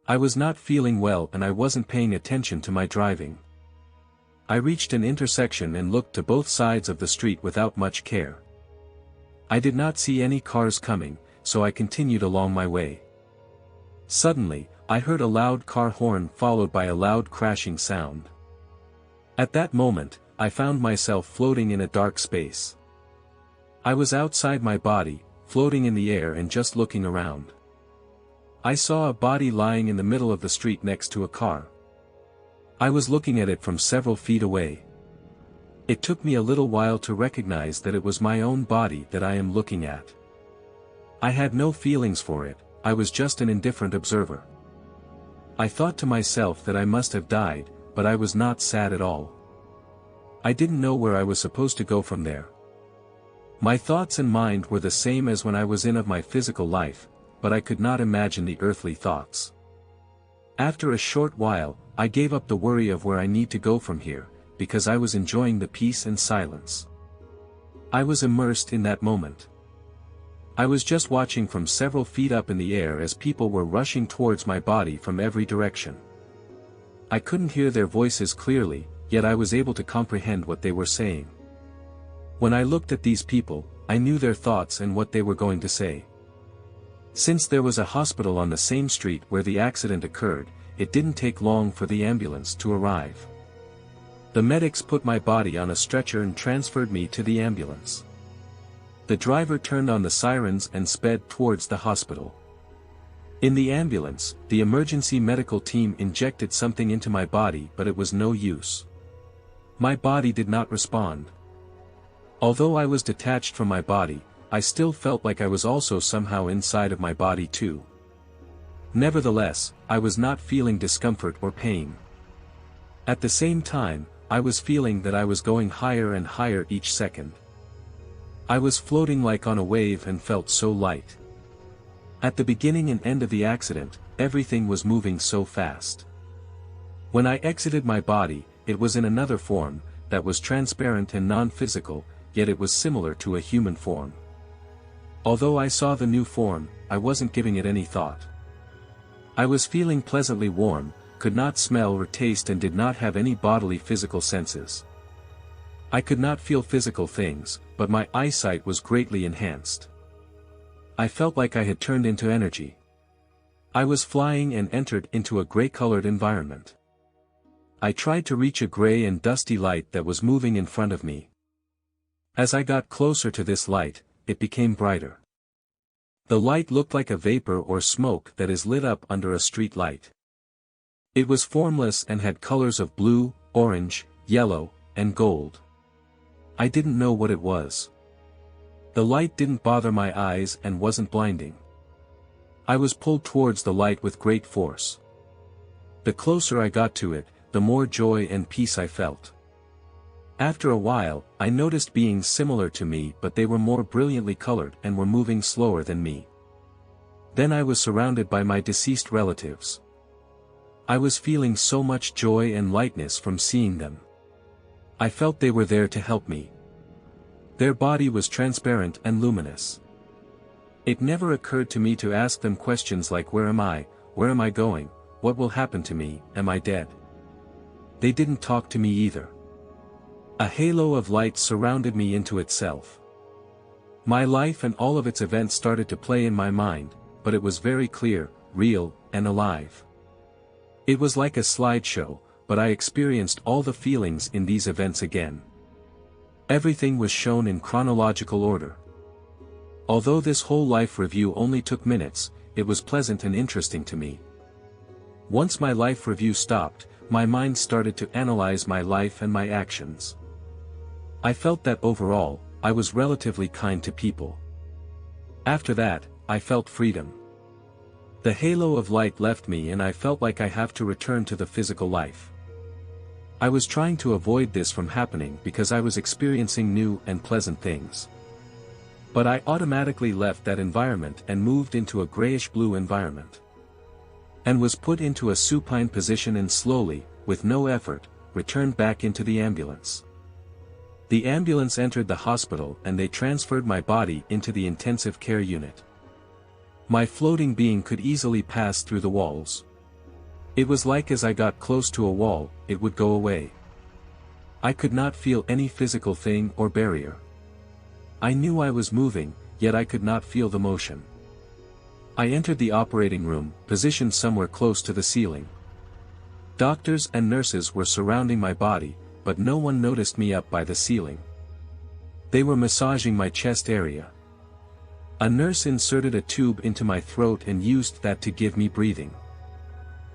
I was not feeling well and I wasn't paying attention to my driving. I reached an intersection and looked to both sides of the street without much care. I did not see any cars coming, so I continued along my way. Suddenly, I heard a loud car horn followed by a loud crashing sound. At that moment, I found myself floating in a dark space. I was outside my body, floating in the air and just looking around. I saw a body lying in the middle of the street next to a car. I was looking at it from several feet away. It took me a little while to recognize that it was my own body that I am looking at. I had no feelings for it, I was just an indifferent observer. I thought to myself that I must have died, but I was not sad at all. I didn't know where I was supposed to go from there. My thoughts and mind were the same as when I was in of my physical life, but I could not imagine the earthly thoughts. After a short while, I gave up the worry of where I need to go from here, because I was enjoying the peace and silence. I was immersed in that moment. I was just watching from several feet up in the air as people were rushing towards my body from every direction. I couldn't hear their voices clearly, yet I was able to comprehend what they were saying. When I looked at these people, I knew their thoughts and what they were going to say. Since there was a hospital on the same street where the accident occurred, it didn't take long for the ambulance to arrive. The medics put my body on a stretcher and transferred me to the ambulance. The driver turned on the sirens and sped towards the hospital. In the ambulance, the emergency medical team injected something into my body, but it was no use. My body did not respond. Although I was detached from my body, I still felt like I was also somehow inside of my body too. Nevertheless, I was not feeling discomfort or pain. At the same time, I was feeling that I was going higher and higher each second. I was floating like on a wave and felt so light. At the beginning and end of the accident, everything was moving so fast. When I exited my body, it was in another form, that was transparent and non-physical, yet it was similar to a human form. Although I saw the new form, I wasn't giving it any thought. I was feeling pleasantly warm, could not smell or taste and did not have any bodily physical senses. I could not feel physical things, but my eyesight was greatly enhanced. I felt like I had turned into energy. I was flying and entered into a gray-colored environment. I tried to reach a gray and dusty light that was moving in front of me. As I got closer to this light, it became brighter. The light looked like a vapor or smoke that is lit up under a street light. It was formless and had colors of blue, orange, yellow, and gold. I didn't know what it was. The light didn't bother my eyes and wasn't blinding. I was pulled towards the light with great force. The closer I got to it, the more joy and peace I felt. After a while, I noticed beings similar to me, but they were more brilliantly colored and were moving slower than me. Then I was surrounded by my deceased relatives. I was feeling so much joy and lightness from seeing them. I felt they were there to help me. Their body was transparent and luminous. It never occurred to me to ask them questions like where am I going, what will happen to me, am I dead? They didn't talk to me either. A halo of light surrounded me into itself. My life and all of its events started to play in my mind, but it was very clear, real, and alive. It was like a slideshow, but I experienced all the feelings in these events again. Everything was shown in chronological order. Although this whole life review only took minutes, it was pleasant and interesting to me. Once my life review stopped, my mind started to analyze my life and my actions. I felt that overall, I was relatively kind to people. After that, I felt freedom. The halo of light left me and I felt like I have to return to the physical life. I was trying to avoid this from happening because I was experiencing new and pleasant things. But I automatically left that environment and moved into a grayish-blue environment. And was put into a supine position and slowly, with no effort, returned back into the ambulance. The ambulance entered the hospital and they transferred my body into the intensive care unit. My floating being could easily pass through the walls. It was like as I got close to a wall, it would go away. I could not feel any physical thing or barrier. I knew I was moving, yet I could not feel the motion. I entered the operating room, positioned somewhere close to the ceiling. Doctors and nurses were surrounding my body, but no one noticed me up by the ceiling. They were massaging my chest area. A nurse inserted a tube into my throat and used that to give me breathing.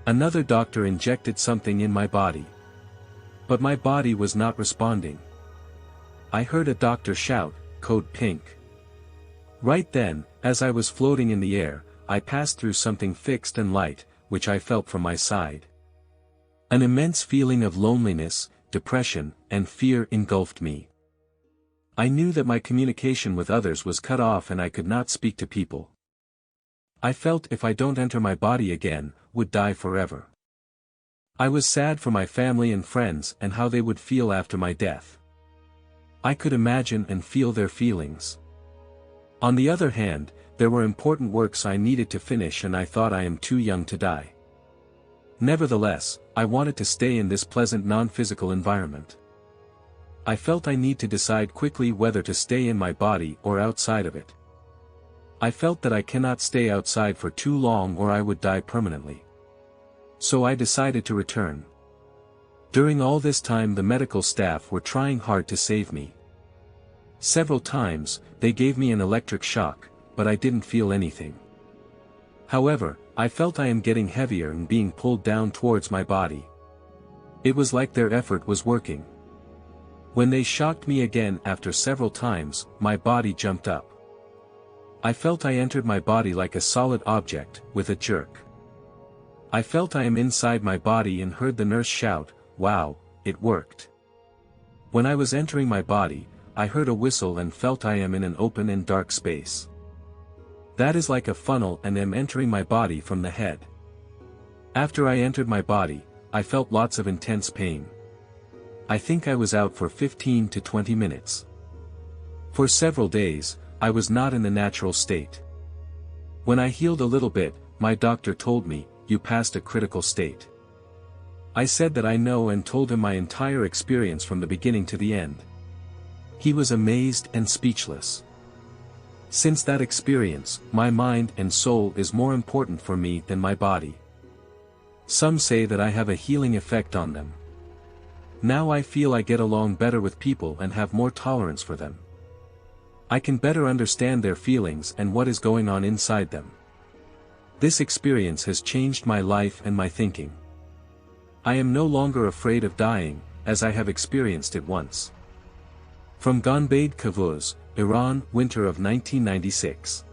Another doctor injected something in my body. But my body was not responding. I heard a doctor shout, "Code Pink." Right then, as I was floating in the air, I passed through something fixed and light, which I felt from my side. An immense feeling of loneliness, depression, and fear engulfed me. I knew that my communication with others was cut off and I could not speak to people. I felt if I don't enter my body again, would die forever. I was sad for my family and friends and how they would feel after my death. I could imagine and feel their feelings. On the other hand, there were important works I needed to finish and I thought I am too young to die. Nevertheless, I wanted to stay in this pleasant non-physical environment. I felt I need to decide quickly whether to stay in my body or outside of it. I felt that I cannot stay outside for too long or I would die permanently. So I decided to return. During all this time the medical staff were trying hard to save me. Several times, they gave me an electric shock, but I didn't feel anything. However, I felt I am getting heavier and being pulled down towards my body. It was like their effort was working. When they shocked me again after several times, my body jumped up. I felt I entered my body like a solid object, with a jerk. I felt I am inside my body and heard the nurse shout, "Wow, it worked." When I was entering my body, I heard a whistle and felt I am in an open and dark space. That is like a funnel and am entering my body from the head. After I entered my body, I felt lots of intense pain. I think I was out for 15 to 20 minutes. For several days, I was not in the natural state. When I healed a little bit, my doctor told me, "You passed a critical state." I said that I know and told him my entire experience from the beginning to the end. He was amazed and speechless. Since that experience, my mind and soul is more important for me than my body. Some say that I have a healing effect on them. Now I feel I get along better with people and have more tolerance for them. I can better understand their feelings and what is going on inside them. This experience has changed my life and my thinking. I am no longer afraid of dying, as I have experienced it once. From Gonbade Kavuz, Iran, winter of 1996.